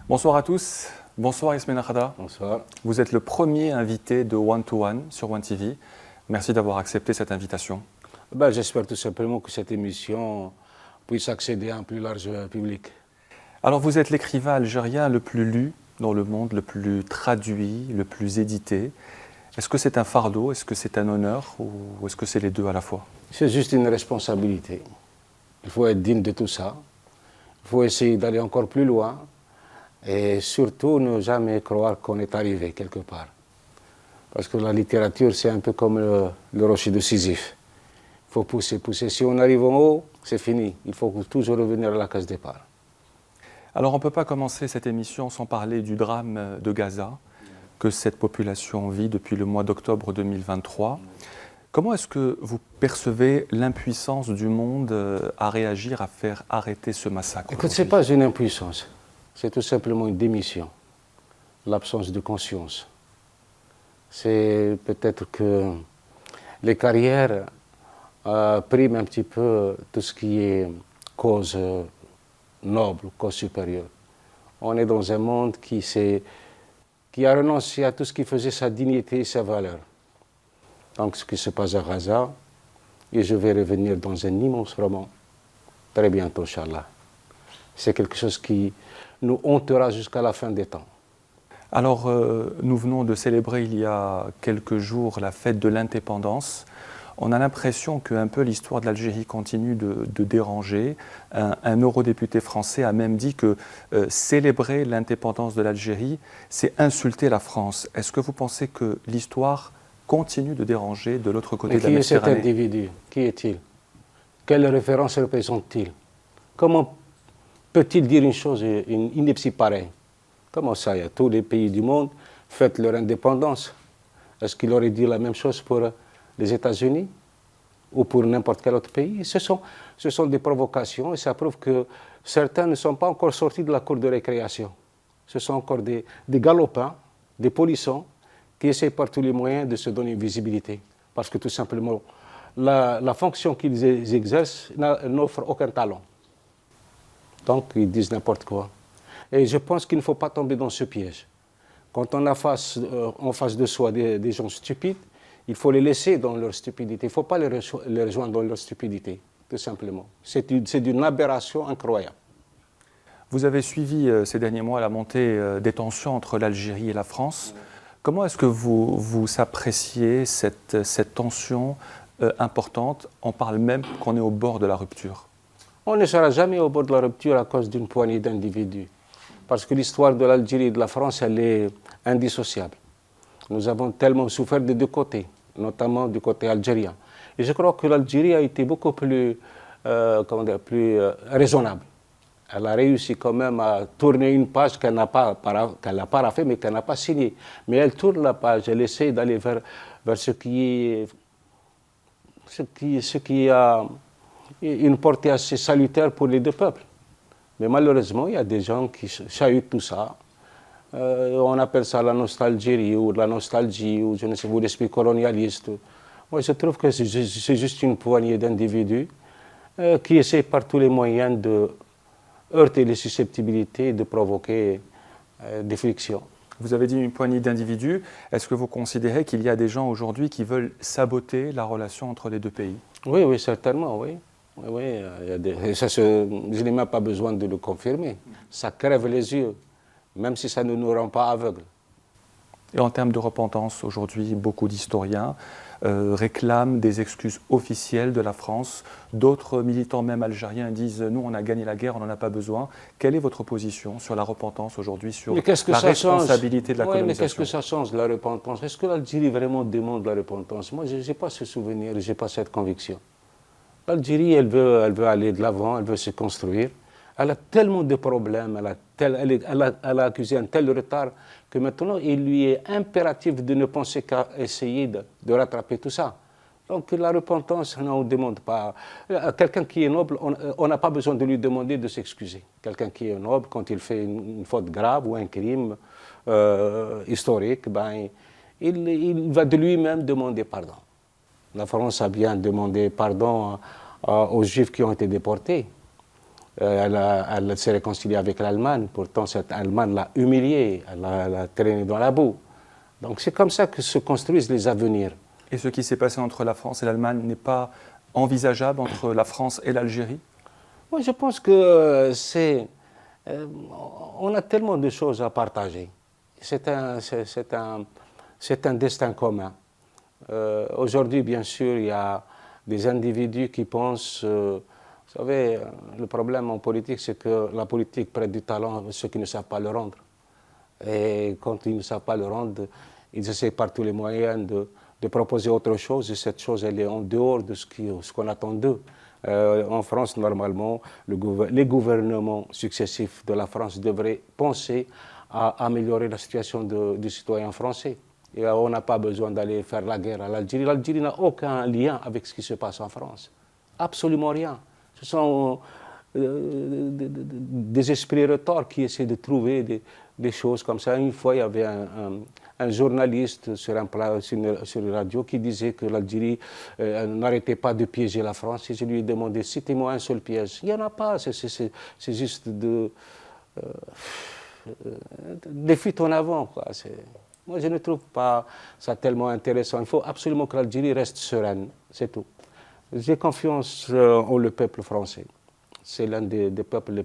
Bonsoir à tous. Bonsoir Ismail Nakhada. Bonsoir. Vous êtes le premier invité de One to One sur One TV. Merci d'avoir accepté cette invitation. J'espère tout simplement que cette émission puisse accéder à un plus large public. Alors vous êtes l'écrivain algérien le plus lu dans le monde, le plus traduit, le plus édité. Est-ce que c'est un fardeau, est-ce que c'est un honneur ou est-ce que c'est les deux à la fois? C'est juste une responsabilité. Il faut être digne de tout ça. Il faut essayer d'aller encore plus loin et surtout ne jamais croire qu'on est arrivé quelque part. Parce que la littérature, c'est un peu comme le rocher de Sisyphe. Il faut pousser, pousser. Si on arrive en haut, c'est fini. Il faut toujours revenir à la case départ. Alors on ne peut pas commencer cette émission sans parler du drame de Gaza que cette population vit depuis le mois d'octobre 2023. Comment est-ce que vous percevez l'impuissance du monde à réagir, à faire arrêter ce massacre? Écoute, ce n'est pas une impuissance, c'est tout simplement une démission, l'absence de conscience. C'est peut-être que les carrières priment un petit peu tout ce qui est cause noble, cause supérieure. On est dans un monde qui a renoncé à tout ce qui faisait sa dignité et sa valeur. Donc ce qui se passe à Gaza, et je vais revenir dans un immense roman, très bientôt, Inch'Allah. C'est quelque chose qui nous hantera jusqu'à la fin des temps. Alors, nous venons de célébrer il y a quelques jours la fête de l'indépendance. On a l'impression qu'un peu l'histoire de l'Algérie continue de déranger. Un eurodéputé français a même dit que célébrer l'indépendance de l'Algérie, c'est insulter la France. Est-ce que vous pensez que l'histoire continue de déranger de l'autre côté de la Méditerranée? Qui est cet individu? Qui est-il? Quelle référence représente-t-il? Comment peut-il dire une chose, une ineptie pareille? Comment ça, il y a tous les pays du monde fêtent leur indépendance. Est-ce qu'il aurait dit la même chose pour les États-Unis ou pour n'importe quel autre pays? Ce sont des provocations et ça prouve que certains ne sont pas encore sortis de la cour de récréation. Ce sont encore des galopins, des polissons qui essaient par tous les moyens de se donner une visibilité. Parce que tout simplement, la fonction qu'ils exercent n'offre aucun talent. Donc ils disent n'importe quoi. Et je pense qu'il ne faut pas tomber dans ce piège. Quand on a en face de soi des gens stupides, il faut les laisser dans leur stupidité. Il ne faut pas les rejoindre dans leur stupidité, tout simplement. C'est d'une aberration incroyable. Vous avez suivi ces derniers mois la montée des tensions entre l'Algérie et la France. Comment est-ce que vous appréciez cette tension importante? On parle même qu'on est au bord de la rupture. On ne sera jamais au bord de la rupture à cause d'une poignée d'individus. Parce que l'histoire de l'Algérie et de la France, elle est indissociable. Nous avons tellement souffert des deux côtés, notamment du côté algérien. Et je crois que l'Algérie a été beaucoup plus raisonnable. Elle a réussi quand même à tourner une page qu'elle n'a pas parafée, mais qu'elle n'a pas signée. Mais elle tourne la page, elle essaie d'aller vers ce qui a une portée assez salutaire pour les deux peuples. Mais malheureusement, il y a des gens qui chahutent tout ça. On appelle ça la nostalgie ou la nostalgie, ou je ne sais pas, l'esprit colonialiste. Moi, je trouve que c'est juste une poignée d'individus qui essaient par tous les moyens de heurter les susceptibilités et de provoquer des frictions. Vous avez dit une poignée d'individus. Est-ce que vous considérez qu'il y a des gens aujourd'hui qui veulent saboter la relation entre les deux pays? Oui, oui, certainement, oui. Oui, je n'ai même pas besoin de le confirmer. Ça crève les yeux, même si ça ne nous rend pas aveugles. Et en termes de repentance, aujourd'hui, beaucoup d'historiens réclament des excuses officielles de la France. D'autres militants, même algériens, disent « nous, on a gagné la guerre, on n'en a pas besoin ». Quelle est votre position sur la repentance aujourd'hui, sur la responsabilité de la colonisation? Mais qu'est-ce que ça change, la repentance? Est-ce que l'Algérie vraiment demande la repentance? Moi, je n'ai pas ce souvenir, je n'ai pas cette conviction. L'Algérie, elle veut aller de l'avant, elle veut se construire. Elle a tellement de problèmes, elle a accusé un tel retard que maintenant, il lui est impératif de ne penser qu'à essayer de rattraper tout ça. Donc la repentance, on ne demande pas. Quelqu'un qui est noble, on n'a pas besoin de lui demander de s'excuser. Quelqu'un qui est noble, quand il fait une faute grave ou un crime historique, il va de lui-même demander pardon. La France a bien demandé pardon aux Juifs qui ont été déportés. Elle s'est réconciliée avec l'Allemagne, pourtant cette Allemagne l'a humiliée, elle l'a traînée dans la boue. Donc c'est comme ça que se construisent les avenirs. Et ce qui s'est passé entre la France et l'Allemagne n'est pas envisageable entre la France et l'Algérie? Moi, je pense que on a tellement de choses à partager. C'est un destin commun. Aujourd'hui, bien sûr, il y a des individus qui pensent... vous savez, le problème en politique, c'est que la politique prête du talent à ceux qui ne savent pas le rendre. Et quand ils ne savent pas le rendre, ils essaient par tous les moyens de proposer autre chose, et cette chose, elle est en dehors de ce qu'on attend d'eux. En France, normalement, les gouvernements successifs de la France devraient penser à améliorer la situation des citoyens français. Et on n'a pas besoin d'aller faire la guerre à l'Algérie. L'Algérie n'a aucun lien avec ce qui se passe en France. Absolument rien. Ce sont des esprits retors qui essaient de trouver des choses comme ça. Une fois, il y avait un journaliste sur une radio qui disait que l'Algérie n'arrêtait pas de piéger la France. Et je lui ai demandé, citez-moi un seul piège. Il n'y en a pas, c'est juste des fuites en avant, quoi. Moi, je ne trouve pas ça tellement intéressant. Il faut absolument que l'Algérie reste sereine, c'est tout. J'ai confiance en le peuple français. C'est l'un des peuples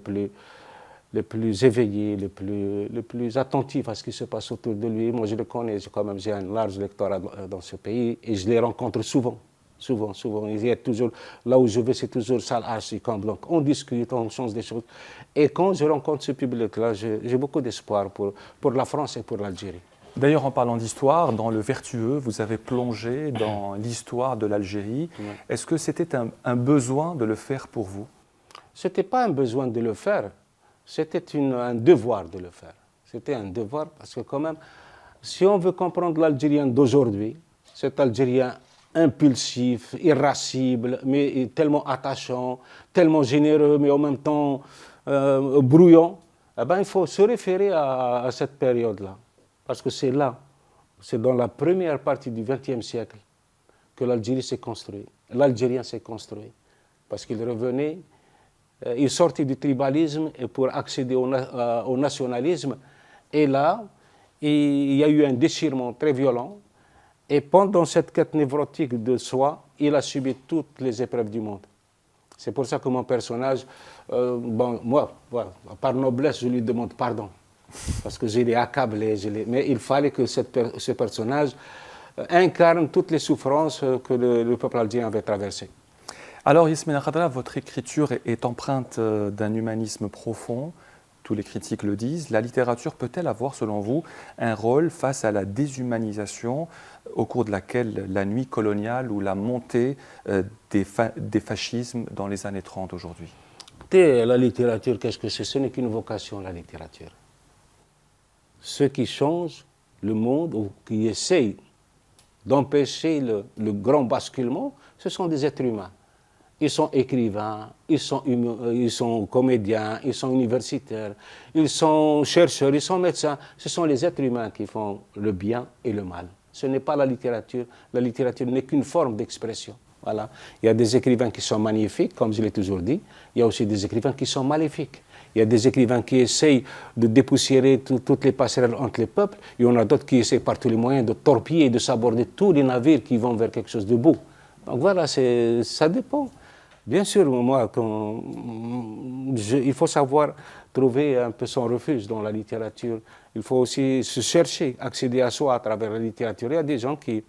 les plus éveillés, les plus attentifs à ce qui se passe autour de lui. Moi, je le connais, j'ai un large lectorat dans ce pays et je les rencontre souvent. Souvent. Il y a toujours, là où je vais, c'est toujours salle H, donc on discute, on change des choses. Et quand je rencontre ce public-là, j'ai beaucoup d'espoir pour la France et pour l'Algérie. D'ailleurs, en parlant d'histoire, dans Le Vertueux, vous avez plongé dans l'histoire de l'Algérie. Ouais. Est-ce que c'était un besoin de le faire pour vous? Ce n'était pas un besoin de le faire, c'était un devoir de le faire. C'était un devoir parce que quand même, si on veut comprendre l'Algérien d'aujourd'hui, cet Algérien impulsif, irascible, mais tellement attachant, tellement généreux, mais en même temps brouillon, eh ben, il faut se référer à cette période-là. Parce que c'est là, c'est dans la première partie du XXe siècle que l'Algérie s'est construite. L'Algérien s'est construit. Parce qu'il revenait, il sortait du tribalisme et pour accéder au nationalisme. Et là, il y a eu un déchirement très violent. Et pendant cette quête névrotique de soi, il a subi toutes les épreuves du monde. C'est pour ça que mon personnage, moi, par noblesse, je lui demande pardon. Parce que je l'ai accablé, mais il fallait que ce personnage incarne toutes les souffrances que le peuple algérien avait traversées. Alors, Yasmina Khadra, votre écriture est empreinte d'un humanisme profond, tous les critiques le disent. La littérature peut-elle avoir, selon vous, un rôle face à la déshumanisation au cours de laquelle la nuit coloniale ou la montée des fascismes dans les années 30 aujourd'hui? La littérature, qu'est-ce que c'est? Ce n'est qu'une vocation, la littérature. Ceux qui changent le monde ou qui essayent d'empêcher le grand basculement, ce sont des êtres humains. Ils sont écrivains, ils sont comédiens, ils sont universitaires, ils sont chercheurs, ils sont médecins. Ce sont les êtres humains qui font le bien et le mal. Ce n'est pas la littérature. La littérature n'est qu'une forme d'expression. Voilà. Il y a des écrivains qui sont magnifiques, comme je l'ai toujours dit. Il y a aussi des écrivains qui sont maléfiques. Il y a des écrivains qui essayent de dépoussiérer toutes les passerelles entre les peuples. Il y en a d'autres qui essayent par tous les moyens de torpiller et de saborder tous les navires qui vont vers quelque chose de beau. Donc voilà, ça dépend. Bien sûr, moi, il faut savoir trouver un peu son refuge dans la littérature. Il faut aussi se chercher, accéder à soi à travers la littérature. Il y a des gens qui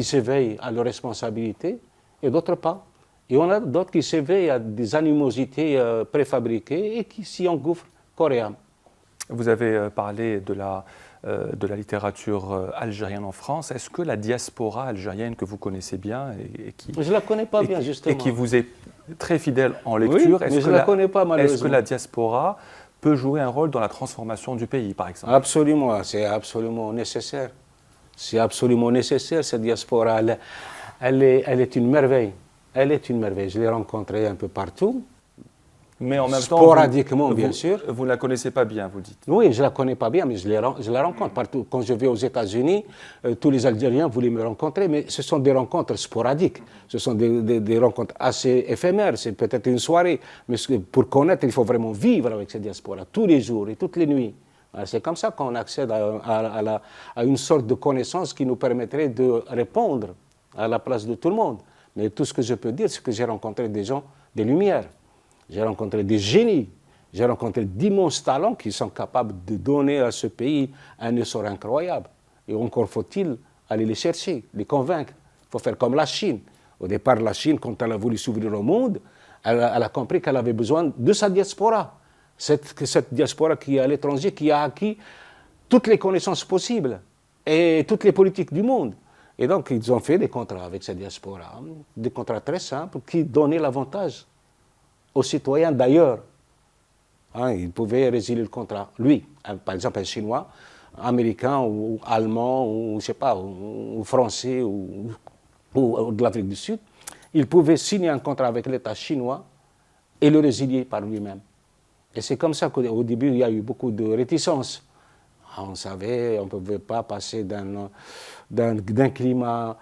s'éveillent à leurs responsabilités et d'autres pas. Et on a d'autres qui s'éveillent à des animosités préfabriquées et qui s'y engouffrent corps et âme. Vous avez parlé de la littérature algérienne en France. Est-ce que la diaspora algérienne que vous connaissez bien et qui... Je ne la connais pas bien, justement. Et qui vous est très fidèle en lecture, oui, mais je ne la connais pas, malheureusement. Est-ce que la diaspora peut jouer un rôle dans la transformation du pays, par exemple? Absolument, c'est absolument nécessaire. C'est absolument nécessaire, cette diaspora. Elle est une merveille. Elle est une merveille. Je l'ai rencontrée un peu partout. Mais en même temps, sporadiquement, bien sûr. Vous ne la connaissez pas bien, vous dites. Oui, je ne la connais pas bien, mais je la rencontre partout. Quand je vais aux États-Unis, tous les Algériens voulaient me rencontrer, mais ce sont des rencontres sporadiques. Ce sont des rencontres assez éphémères. C'est peut-être une soirée. Mais pour connaître, il faut vraiment vivre avec cette diaspora, tous les jours et toutes les nuits. C'est comme ça qu'on accède à une sorte de connaissance qui nous permettrait de répondre à la place de tout le monde. Mais tout ce que je peux dire, c'est que j'ai rencontré des gens, des lumières. J'ai rencontré des génies, j'ai rencontré d'immenses talents qui sont capables de donner à ce pays un essor incroyable. Et encore faut-il aller les chercher, les convaincre. Il faut faire comme la Chine. Au départ, la Chine, quand elle a voulu s'ouvrir au monde, elle a compris qu'elle avait besoin de sa diaspora. Cette diaspora qui est à l'étranger, qui a acquis toutes les connaissances possibles et toutes les politiques du monde. Et donc, ils ont fait des contrats avec cette diaspora, des contrats très simples qui donnaient l'avantage aux citoyens d'ailleurs. Il pouvait résilier le contrat. Lui, par exemple, un Chinois, Américain ou Allemand, ou je sais pas, ou Français, ou de l'Afrique du Sud, il pouvait signer un contrat avec l'État chinois et le résilier par lui-même. Et c'est comme ça qu'au début, il y a eu beaucoup de réticences. On savait, on ne pouvait pas passer d'un climat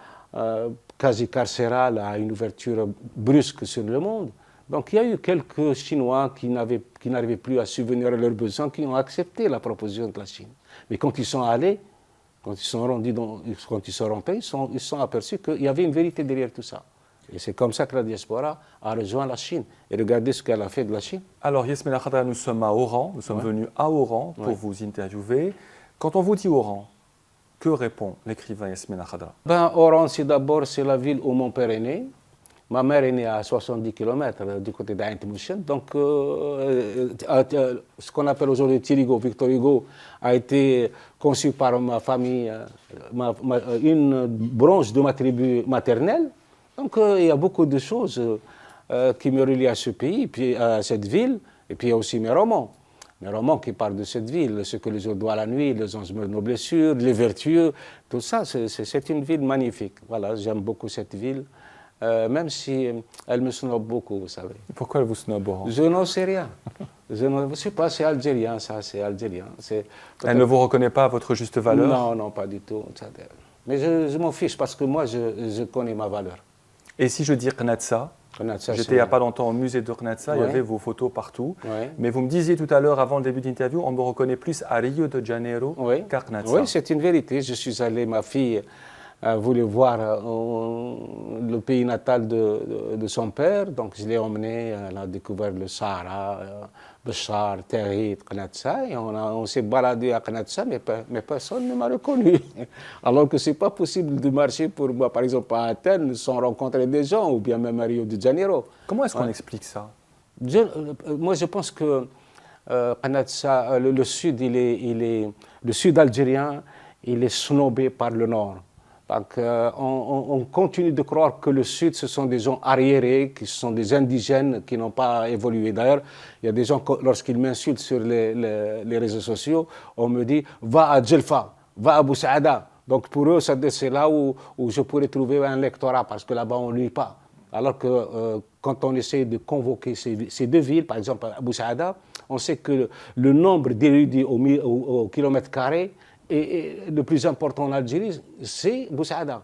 quasi carcéral à une ouverture brusque sur le monde. Donc il y a eu quelques Chinois qui n'arrivaient plus à subvenir à leurs besoins, qui ont accepté la proposition de la Chine. Mais quand ils sont allés, quand ils sont rentrés, ils sont aperçus qu'il y avait une vérité derrière tout ça. Et c'est comme ça que la diaspora a rejoint la Chine. Et regardez ce qu'elle a fait de la Chine. Alors Yasmina Khadra, nous sommes à Oran, nous sommes venus à Oran pour vous interviewer. Quand on vous dit Oran, que répond l'écrivain Yasmina Khadra? Oran, c'est la ville où mon père est né. Ma mère est née à 70 km du côté d'Ain Mouchen. Donc, ce qu'on appelle aujourd'hui Tirigo, Victor Hugo, a été conçu par ma famille, une branche de ma tribu maternelle. Donc, il y a beaucoup de choses qui me relient à ce pays, puis à cette ville, et puis il y a aussi mes romans. Mes romans qui parlent de cette ville, ce que les autres doivent la nuit, les anges meurent nos blessures, les vertueux, tout ça, c'est une ville magnifique. Voilà, j'aime beaucoup cette ville. Même si elle me snobe beaucoup, vous savez. Pourquoi elle vous snobe, Oran? Je n'en sais rien. Je ne sais pas, c'est algérien, ça, c'est algérien. Elle ne vous reconnaît pas à votre juste valeur? Non, non, pas du tout. Mais je m'en fiche parce que moi, je connais ma valeur. Et si je dis Knatsa, j'étais il n'y a pas longtemps au musée de Knatsa, il y avait vos photos partout. Mais vous me disiez tout à l'heure, avant le début d'interview, on me reconnaît plus à Rio de Janeiro qu'à Knatsa. Oui, c'est une vérité. Je suis allé, ma fille voulait voir le pays natal de son père, donc je l'ai emmené, elle a découvert le Sahara, Béchar, Territ, Knatsa, et on s'est baladé à Knatsa, mais personne ne m'a reconnu. Alors que ce n'est pas possible de marcher pour moi, par exemple, à Athènes, sans rencontrer des gens, ou bien même à Rio de Janeiro. Comment est-ce qu'on explique ça? Moi, je pense que Knatsa, le sud, le sud algérien, il est snobé par le nord. Donc, on continue de croire que le Sud, ce sont des gens arriérés, qui sont des indigènes qui n'ont pas évolué. D'ailleurs, il y a des gens, lorsqu'ils m'insultent sur les réseaux sociaux, on me dit « va à Djelfa, va à Boussaada ». Donc pour eux, c'est là où je pourrais trouver un lectorat, parce que là-bas, on ne lit pas. Alors que quand on essaie de convoquer ces deux villes, par exemple à Boussaada, on sait que le nombre d'érudits au kilomètre carré et le plus important en Algérie, c'est Boussaada.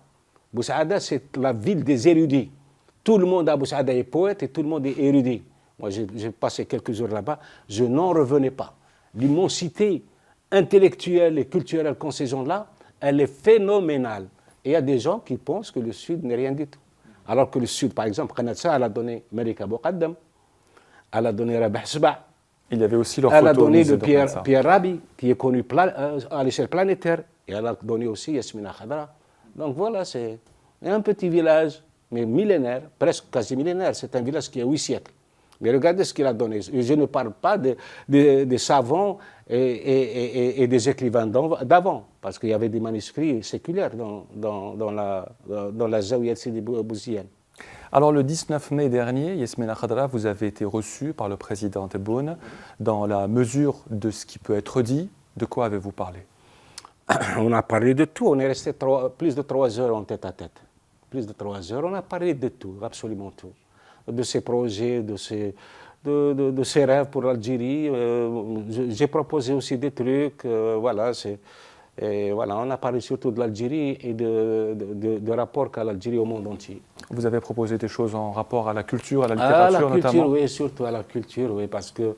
Boussaada, c'est la ville des érudits. Tout le monde à Boussaada est poète et tout le monde est érudit. Moi, j'ai passé quelques jours là-bas, je n'en revenais pas. L'immensité intellectuelle et culturelle qu'ont ces gens-là, elle est phénoménale. Et il y a des gens qui pensent que le Sud n'est rien du tout. Alors que le Sud, par exemple, Knatsa, elle a donné Melika Boukaddam, elle a donné Rabah Sba. Il y avait aussi leur Elle a photo donné au musée le de Pierre Rabhi, qui est connu à l'échelle planétaire, et elle a donné aussi Yasmina Khadra. Donc voilà, c'est un petit village, mais millénaire, presque quasi millénaire. C'est un village qui a 8 siècles. Mais regardez ce qu'il a donné. Je ne parle pas des savants et des écrivains d'avant, parce qu'il y avait des manuscrits séculaires dans la Zaouia Sidi Bouziane. Alors le 19 mai dernier, Yasmina Khadra, vous avez été reçue par le président Tebboune dans la mesure de ce qui peut être dit. De quoi avez-vous parlé? On a parlé de tout. On est resté plus de 3 heures en tête-à-tête. Plus de 3 heures. On a parlé de tout, absolument tout. De ses projets, de de ses rêves pour l'Algérie. J'ai proposé aussi des trucs, voilà, et voilà, on a parlé surtout de l'Algérie et de rapport qu'a l'Algérie au monde entier. Vous avez proposé des choses en rapport à la culture, à la littérature notamment? Oui, surtout à la culture, oui, parce que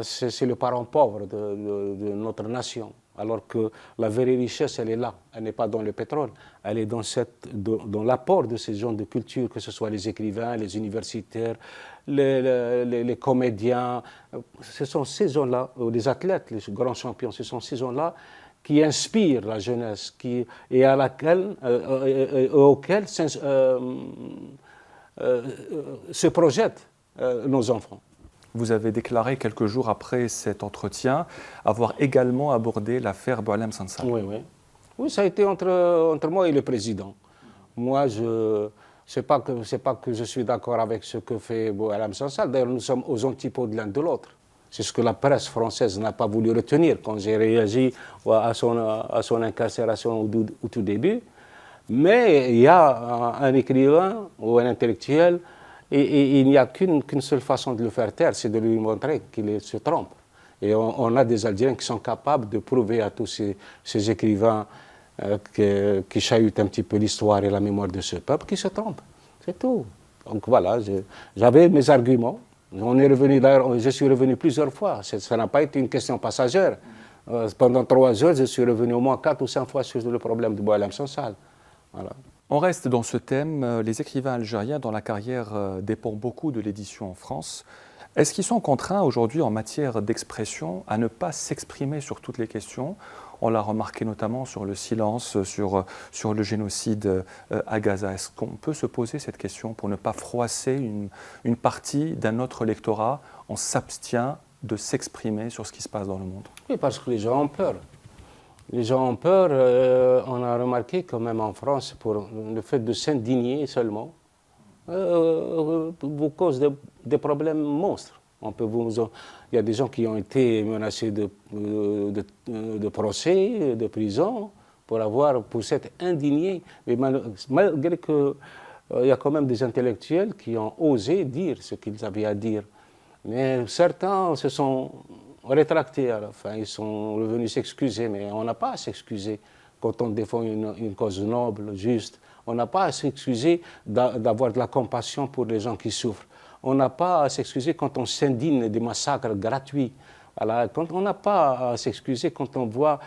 c'est le parent pauvre de notre nation. Alors que la vraie richesse, elle est là. Elle n'est pas dans le pétrole. Elle est dans l'apport de ces gens de culture, que ce soit les écrivains, les universitaires, les comédiens. Ce sont ces gens-là, les athlètes, les grands champions, ce sont ces gens-là qui inspirent la jeunesse et auxquels se projettent nos enfants. Vous avez déclaré quelques jours après cet entretien avoir également abordé l'affaire Boualem Sansal. Oui, oui. Oui, ça a été entre moi et le président. Moi, c'est pas que je suis d'accord avec ce que fait Boualem Sansal. D'ailleurs, nous sommes aux antipodes de l'un de l'autre. C'est ce que la presse française n'a pas voulu retenir quand j'ai réagi à son incarcération au tout début. Mais il y a un écrivain ou un intellectuel, et il n'y a qu'une seule façon de le faire taire, c'est de lui montrer qu'il se trompe. Et on a des Algériens qui sont capables de prouver à tous ces écrivains qui chahutent un petit peu l'histoire et la mémoire de ce peuple qu'ils se trompent. C'est tout. Donc voilà, j'avais mes arguments. Je suis revenu plusieurs fois. Ça n'a pas été une question passagère. Pendant 3 heures, je suis revenu au moins 4 ou 5 fois sur le problème de Boualem Sansal. Voilà. On reste dans ce thème. Les écrivains algériens dont la carrière dépend beaucoup de l'édition en France, est-ce qu'ils sont contraints aujourd'hui en matière d'expression à ne pas s'exprimer sur toutes les questions? On l'a remarqué notamment sur le silence, sur le génocide à Gaza. Est-ce qu'on peut se poser cette question pour ne pas froisser une partie d'un autre lectorat? On s'abstient de s'exprimer sur ce qui se passe dans le monde. Oui, parce que les gens ont peur. Les gens ont peur. On a remarqué quand même en France, pour le fait de s'indigner seulement, vous cause des problèmes monstres. Il y a des gens qui ont été menacés de procès, de prison, pour s'être indignés. Mais malgré qu'il y a quand même des intellectuels qui ont osé dire ce qu'ils avaient à dire. Mais certains se sont rétractés à la fin, ils sont revenus s'excuser, mais on n'a pas à s'excuser quand on défend une cause noble, juste. On n'a pas à s'excuser d'avoir de la compassion pour les gens qui souffrent. On n'a pas à s'excuser quand on s'indigne des massacres gratuits. Voilà. On n'a pas à s'excuser quand on voit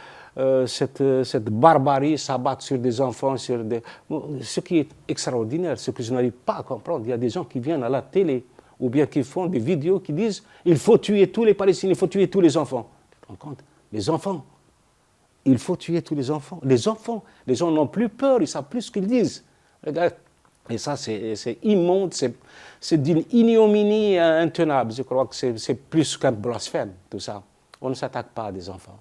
cette barbarie s'abattre sur des enfants. Ce qui est extraordinaire, ce que je n'arrive pas à comprendre, il y a des gens qui viennent à la télé ou bien qui font des vidéos qui disent « il faut tuer tous les Palestiniens, il faut tuer tous les enfants ». Tu te rends compte? Les enfants. Il faut tuer tous les enfants. Les enfants. Les gens n'ont plus peur, ils savent plus ce qu'ils disent. Regarde. Et ça, c'est immonde, c'est d'une ignominie intenable. Je crois que c'est plus qu'un blasphème, tout ça. On ne s'attaque pas à des enfants.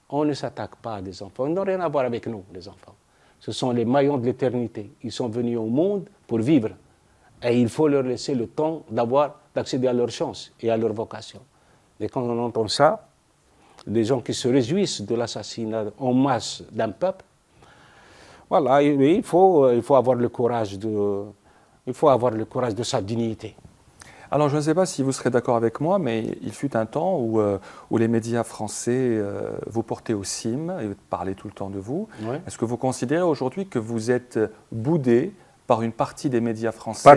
On ne s'attaque pas à des enfants. Ils n'ont rien à voir avec nous, les enfants. Ce sont les maillons de l'éternité. Ils sont venus au monde pour vivre. Et il faut leur laisser le temps d'accéder à leur chance et à leur vocation. Et quand on entend ça, des gens qui se réjouissent de l'assassinat en masse d'un peuple, voilà, il faut avoir le courage de sa dignité. Alors je ne sais pas si vous serez d'accord avec moi, mais il fut un temps où les médias français vous portaient au cime et parlaient tout le temps de vous. Oui. Est-ce que vous considérez aujourd'hui que vous êtes boudé par une partie des médias français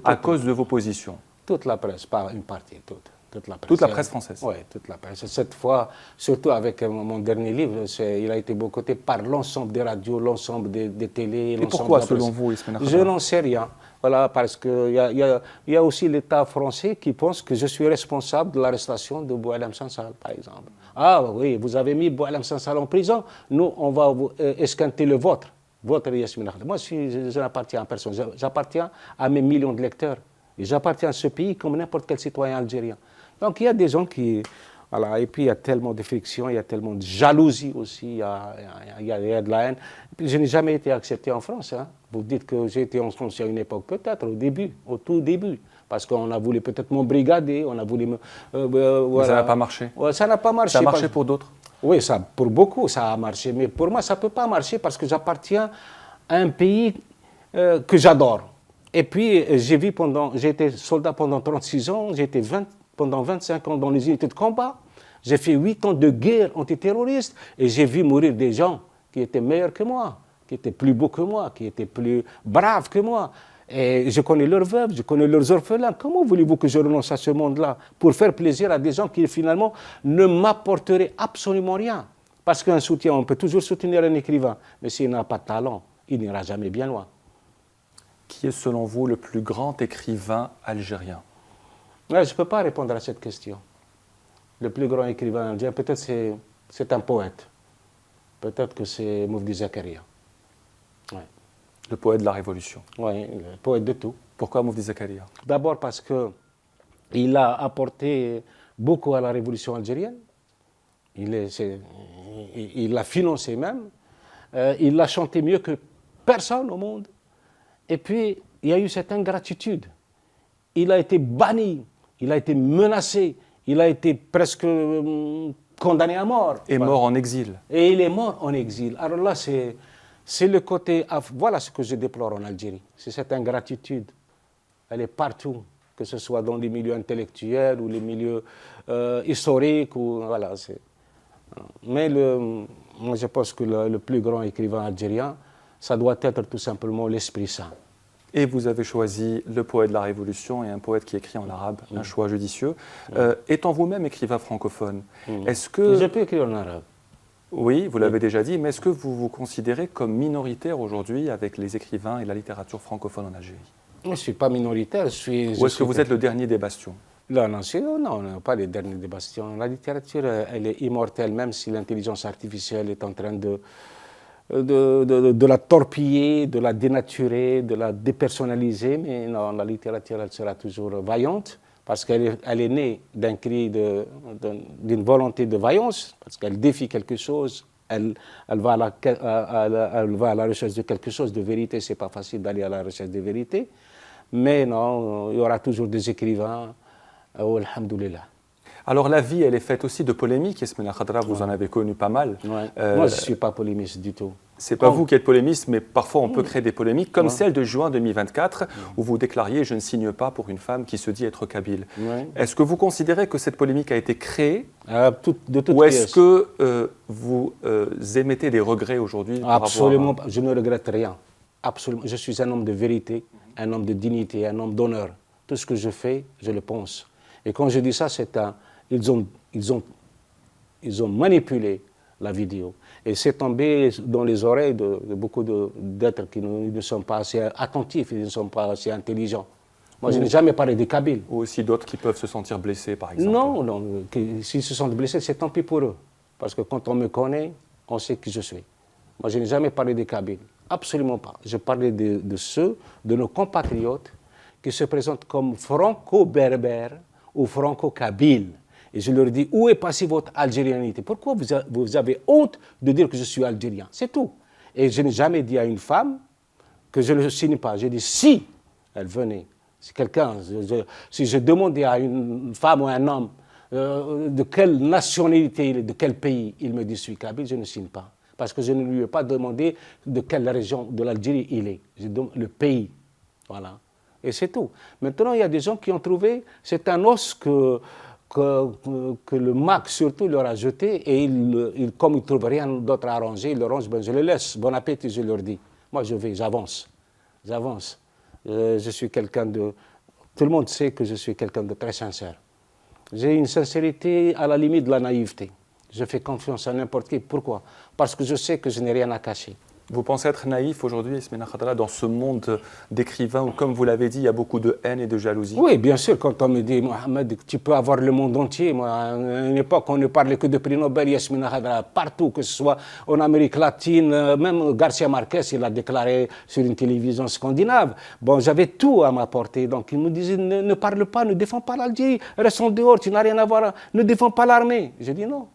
à cause de vos positions? Toute la presse, pas une partie, toute. Toute la presse française? Oui, toute la presse. Cette fois, surtout avec mon dernier livre, il a été boycotté par l'ensemble des radios, l'ensemble des télés. Et pourquoi, selon vous, Ismaël Khader? Je n'en sais rien. Voilà, parce qu'il y a aussi l'État français qui pense que je suis responsable de l'arrestation de Boualem Sansal, par exemple. Ah oui, vous avez mis Boualem Sansal en prison, nous, on va esquinter le vôtre. Votre Yasmine Khader. Moi, je n'appartiens à personne. J'appartiens à mes millions de lecteurs. Et j'appartiens à ce pays comme n'importe quel citoyen algérien. Donc il y a des gens qui... Voilà, et puis il y a tellement de friction, il y a tellement de jalousie aussi, il y a de la haine. Et puis, je n'ai jamais été accepté en France. Hein. Vous dites que j'ai été en France à une époque, peut-être, au tout début. Parce qu'on a voulu peut-être m'embrigader, on a voulu me... voilà. Ça n'a pas marché? Ouais, ça n'a pas marché. Ça a marché pour d'autres? Oui, pour beaucoup, ça a marché. Mais pour moi, ça ne peut pas marcher parce que j'appartiens à un pays que j'adore. Et puis, j'ai été soldat pendant 36 ans, j'ai été pendant 25 ans dans les unités de combat. J'ai fait 8 ans de guerre antiterroriste et j'ai vu mourir des gens qui étaient meilleurs que moi, qui étaient plus beaux que moi, qui étaient plus braves que moi. Et je connais leurs veuves, je connais leurs orphelins. Comment voulez-vous que je renonce à ce monde-là pour faire plaisir à des gens qui finalement ne m'apporteraient absolument rien? Parce qu'un soutien, on peut toujours soutenir un écrivain, mais s'il n'a pas de talent, il n'ira jamais bien loin. Qui est selon vous le plus grand écrivain algérien? Ouais, je ne peux pas répondre à cette question. Le plus grand écrivain algérien, peut-être c'est un poète. Peut-être que c'est Mufdi Zakaria. Ouais. Le poète de la Révolution. Oui, le poète de tout. Pourquoi Mufdi Zakaria? D'abord parce qu'il a apporté beaucoup à la Révolution algérienne. Il l'a financé même. Il l'a chanté mieux que personne au monde. Et puis, il y a eu cette ingratitude. Il a été banni, il a été menacé, il a été presque condamné à mort. Et mort en exil. Et il est mort en exil. Alors là, c'est le côté... Voilà ce que je déplore en Algérie. C'est cette ingratitude. Elle est partout, que ce soit dans les milieux intellectuels ou les milieux historiques. Voilà, mais moi, je pense que le plus grand écrivain algérien, ça doit être tout simplement l'Esprit Saint. Et vous avez choisi le poète de la Révolution et un poète qui écrit en arabe, un choix judicieux. Étant vous-même écrivain francophone, est-ce que... Je peux écrire en arabe. Oui, vous l'avez déjà dit, mais est-ce que vous vous considérez comme minoritaire aujourd'hui avec les écrivains et la littérature francophone en Algérie? Je ne suis pas minoritaire, Ou est-ce que vous êtes le dernier des bastions? Non, pas les derniers des bastions. La littérature, elle est immortelle, même si l'intelligence artificielle est en train de la torpiller, de la dénaturer, de la dépersonnaliser. Mais non, la littérature, elle sera toujours vaillante, parce qu'elle est née d'un cri, d'une volonté de vaillance, parce qu'elle défie quelque chose, elle va à la recherche de quelque chose de vérité. Ce n'est pas facile d'aller à la recherche de vérité. Mais non, il y aura toujours des écrivains. Alhamdoulilah. Alors la vie, elle est faite aussi de polémiques. Yasmina Khadra, vous en avez connu pas mal. Moi, je ne suis pas polémiste du tout. C'est pas vous qui êtes polémiste, mais parfois on peut créer des polémiques, comme celle de juin 2024, où vous déclariez « Je ne signe pas pour une femme qui se dit être kabyle ». Est-ce que vous considérez que cette polémique a été créée ou est-ce que vous émettez des regrets aujourd'hui? Absolument pas. Je ne regrette rien. Absolument. Je suis un homme de vérité, un homme de dignité, un homme d'honneur. Tout ce que je fais, je le pense. Et quand je dis ça, ils ont manipulé la vidéo. Et c'est tombé dans les oreilles de beaucoup d'êtres qui ne sont pas assez attentifs, ils ne sont pas assez intelligents. Moi, je n'ai jamais parlé des Kabyles. Ou aussi d'autres qui peuvent se sentir blessés, par exemple. Non, s'ils se sentent blessés, c'est tant pis pour eux. Parce que quand on me connaît, on sait qui je suis. Moi, je n'ai jamais parlé des Kabyles. Absolument pas. Je parlais de nos compatriotes, qui se présentent comme franco-berbères ou franco-kabyles. Et je leur dis, où est passée votre algérianité? Pourquoi vous avez honte de dire que je suis algérien? C'est tout. Et je n'ai jamais dit à une femme que je ne le signe pas. J'ai dit, si elle venait, si quelqu'un, si je demandais à une femme ou à un homme de quelle nationalité, de quel pays, il me dit, je suis kabyle, je ne signe pas. Parce que je ne lui ai pas demandé de quelle région de l'Algérie il est. Je demande le pays. Voilà. Et c'est tout. Maintenant, il y a des gens qui ont trouvé, c'est un os que le MAC surtout leur a jeté, et comme ils ne trouvent rien d'autre à arranger, ils le rangent, je le laisse, bon appétit, je leur dis. Moi, j'avance. Je suis quelqu'un de... Tout le monde sait que je suis quelqu'un de très sincère. J'ai une sincérité à la limite de la naïveté. Je fais confiance à n'importe qui. Pourquoi? Parce que je sais que je n'ai rien à cacher. Vous pensez être naïf aujourd'hui, Yasmina Khadra, dans ce monde d'écrivains où, comme vous l'avez dit, il y a beaucoup de haine et de jalousie? Oui, bien sûr. Quand on me dit, Mohamed, tu peux avoir le monde entier. Moi, à une époque, on ne parlait que de prix Nobel, Yasmina Khadra, partout, que ce soit en Amérique latine. Même Garcia Marquez, il a déclaré sur une télévision scandinave. Bon, j'avais tout à m'apporter. Donc, il me disait, ne parle pas, ne défends pas l'Algérie. Reste en dehors, tu n'as rien à voir. Ne défends pas l'armée. Je dis non,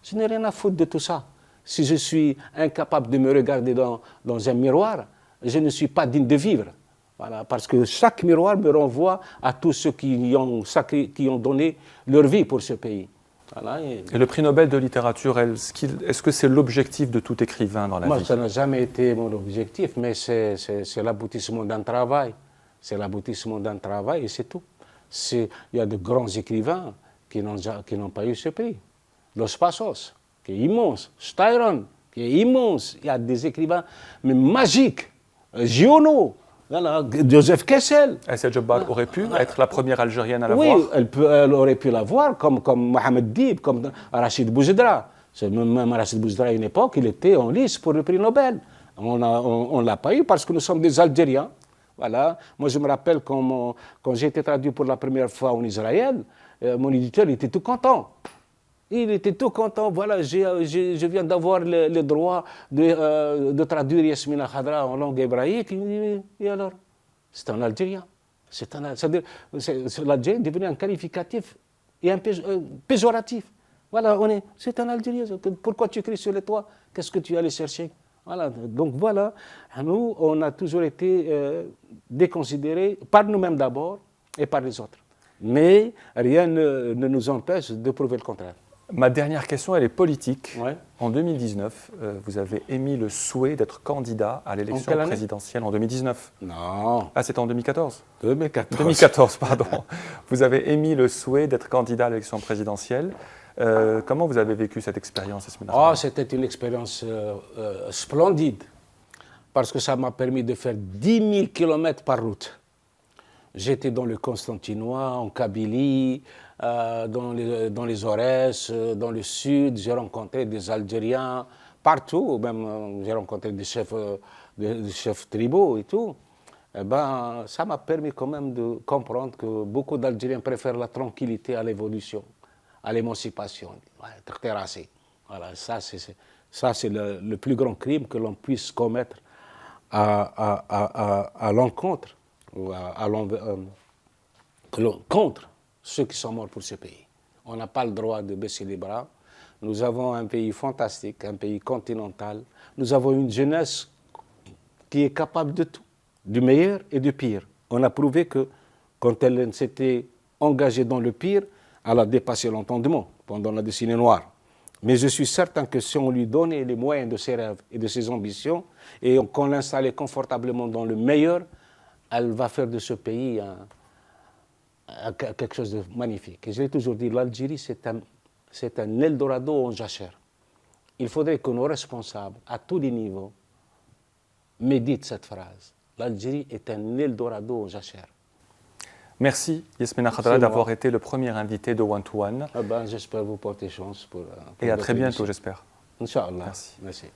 je n'ai rien à foutre de tout ça. Si je suis incapable de me regarder dans un miroir, je ne suis pas digne de vivre. Voilà, parce que chaque miroir me renvoie à tous ceux qui ont donné leur vie pour ce pays. Voilà, et le prix Nobel de littérature, est-ce que c'est l'objectif de tout écrivain dans la vie? Moi, ça n'a jamais été mon objectif, mais c'est l'aboutissement d'un travail. C'est l'aboutissement d'un travail et c'est tout. Il y a de grands écrivains qui n'ont pas eu ce prix. Los Passos, qui est immense. Styron, qui est immense. Il y a des écrivains mais magiques. Giono, voilà, Joseph Kessel. Aïssa Djebbal aurait pu être la première Algérienne à l'avoir. Oui, elle aurait pu l'avoir, comme Mohamed Dib, comme Rachid Boujedra. Même Rachid Boujedra, à une époque, il était en lice pour le prix Nobel. On ne l'a pas eu parce que nous sommes des Algériens. Voilà. Moi, je me rappelle quand j'ai été traduit pour la première fois en Israël, mon éditeur était tout content. Il était tout content. Voilà, je viens d'avoir le droit de traduire Yasmina Khadra en langue hébraïque. Et alors, c'est un Algérien. C'est-à-dire, l'Algérien est devenu un qualificatif et un péjoratif. Voilà, c'est un Algérien. Pourquoi tu cries sur les toits? Qu'est-ce que tu es allé chercher? Voilà, donc voilà, nous, on a toujours été déconsidérés par nous-mêmes d'abord et par les autres. Mais rien ne nous empêche de prouver le contraire. Ma dernière question, elle est politique. Ouais. En 2019, vous avez émis le souhait d'être candidat à l'élection présidentielle en 2019. Non. Ah, c'était en 2014 2014. 2014, pardon. Vous avez émis le souhait d'être candidat à l'élection présidentielle. Comment vous avez vécu cette expérience, Yasmina Khadra? C'était une expérience splendide, parce que ça m'a permis de faire 10 000 km par route. J'étais dans le Constantinois, en Kabylie, dans les Aurès, dans le sud. J'ai rencontré des Algériens partout, même j'ai rencontré des chefs tribaux et tout. Eh ben, ça m'a permis quand même de comprendre que beaucoup d'Algériens préfèrent la tranquillité à l'évolution, à l'émancipation, être terrassé. Voilà, ça c'est le plus grand crime que l'on puisse commettre à l'encontre, contre ceux qui sont morts pour ce pays. On n'a pas le droit de baisser les bras. Nous avons un pays fantastique, un pays continental. Nous avons une jeunesse qui est capable de tout, du meilleur et du pire. On a prouvé que quand elle s'était engagée dans le pire, elle a dépassé l'entendement pendant la décennie noire. Mais je suis certain que si on lui donnait les moyens de ses rêves et de ses ambitions, et qu'on l'installait confortablement dans le meilleur, elle va faire de ce pays quelque chose de magnifique. Et je l'ai toujours dit, l'Algérie, c'est un Eldorado en jachère. Il faudrait que nos responsables, à tous les niveaux, méditent cette phrase. L'Algérie est un Eldorado en jachère. Merci Yasmina Khadra d'avoir été le premier invité de One to One. J'espère vous porter chance. Et à très bientôt, j'espère. Inch'Allah. Merci.